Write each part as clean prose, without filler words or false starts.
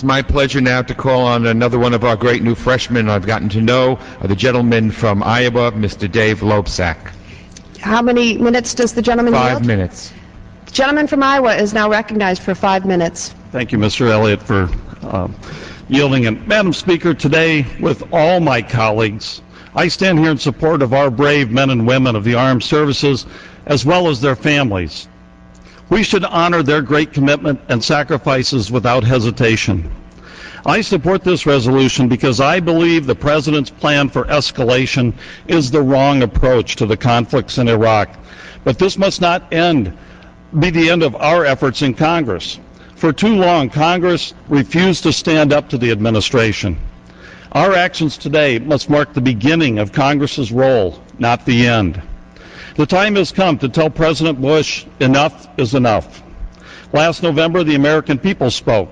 It's my pleasure now to call on another one of our great new freshmen I've gotten to know, the gentleman from Iowa, Mr. Dave Loebsack. How many minutes does the gentleman yield? 5 minutes. The gentleman from Iowa is now recognized for 5 minutes. Thank you, Mr. Elliott, for yielding. And Madam Speaker, today, with all my colleagues, I stand here in support of our brave men and women of the armed services, as well as their families. We should honor their great commitment and sacrifices without hesitation. I support this resolution because I believe the President's plan for escalation is the wrong approach to the conflicts in Iraq. But this must not be the end of our efforts in Congress. For too long, Congress refused to stand up to the administration. Our actions today must mark the beginning of Congress's role, not the end. The time has come to tell President Bush enough is enough. Last November, the American people spoke.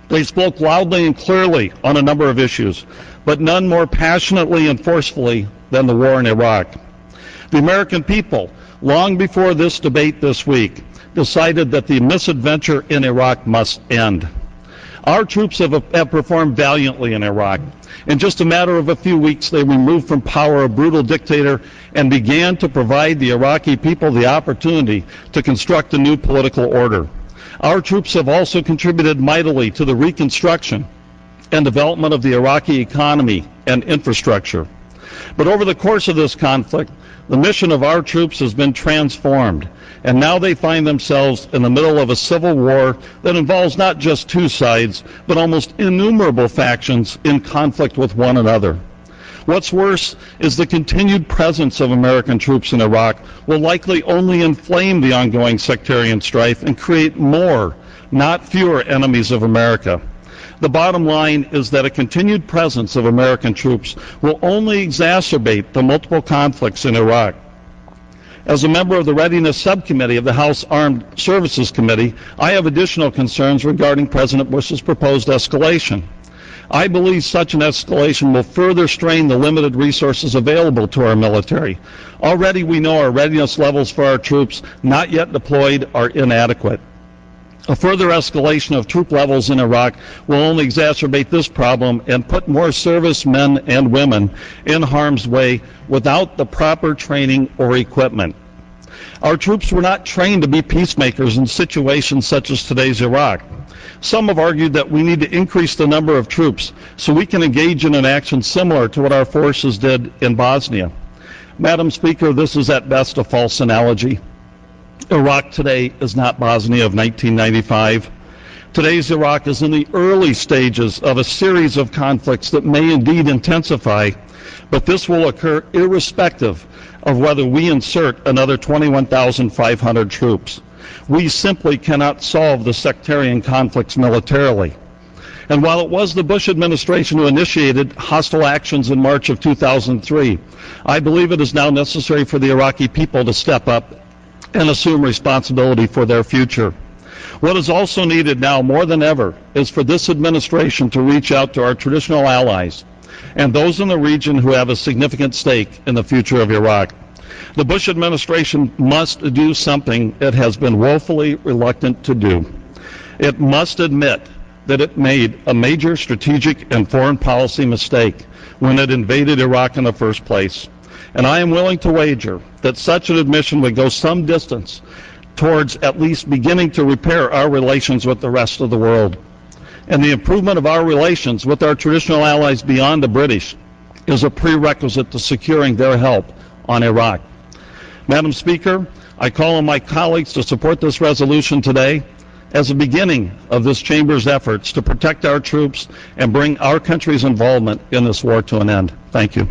They spoke loudly and clearly on a number of issues, but none more passionately and forcefully than the war in Iraq. The American people, long before this debate this week, decided that the misadventure in Iraq must end. Our troops have performed valiantly in Iraq. In just a matter of a few weeks, they removed from power a brutal dictator and began to provide the Iraqi people the opportunity to construct a new political order. Our troops have also contributed mightily to the reconstruction and development of the Iraqi economy and infrastructure. But over the course of this conflict, the mission of our troops has been transformed, and now they find themselves in the middle of a civil war that involves not just two sides, but almost innumerable factions in conflict with one another. What's worse is the continued presence of American troops in Iraq will likely only inflame the ongoing sectarian strife and create more, not fewer, enemies of America. The bottom line is that a continued presence of American troops will only exacerbate the multiple conflicts in Iraq. As a member of the Readiness Subcommittee of the House Armed Services Committee, I have additional concerns regarding President Bush's proposed escalation. I believe such an escalation will further strain the limited resources available to our military. Already we know our readiness levels for our troops not yet deployed are inadequate. A further escalation of troop levels in Iraq will only exacerbate this problem and put more servicemen and women in harm's way without the proper training or equipment. Our troops were not trained to be peacemakers in situations such as today's Iraq. Some have argued that we need to increase the number of troops so we can engage in an action similar to what our forces did in Bosnia. Madam Speaker, this is at best a false analogy. Iraq today is not Bosnia of 1995. Today's Iraq is in the early stages of a series of conflicts that may indeed intensify, but this will occur irrespective of whether we insert another 21,500 troops. We simply cannot solve the sectarian conflicts militarily. And while it was the Bush administration who initiated hostile actions in March of 2003, I believe it is now necessary for the Iraqi people to step up and assume responsibility for their future. What is also needed now more than ever is for this administration to reach out to our traditional allies and those in the region who have a significant stake in the future of Iraq. The Bush administration must do something it has been woefully reluctant to do. It must admit that it made a major strategic and foreign policy mistake when it invaded Iraq in the first place. And I am willing to wager that such an admission would go some distance towards at least beginning to repair our relations with the rest of the world. And the improvement of our relations with our traditional allies beyond the British is a prerequisite to securing their help on Iraq. Madam Speaker, I call on my colleagues to support this resolution today as a beginning of this Chamber's efforts to protect our troops and bring our country's involvement in this war to an end. Thank you.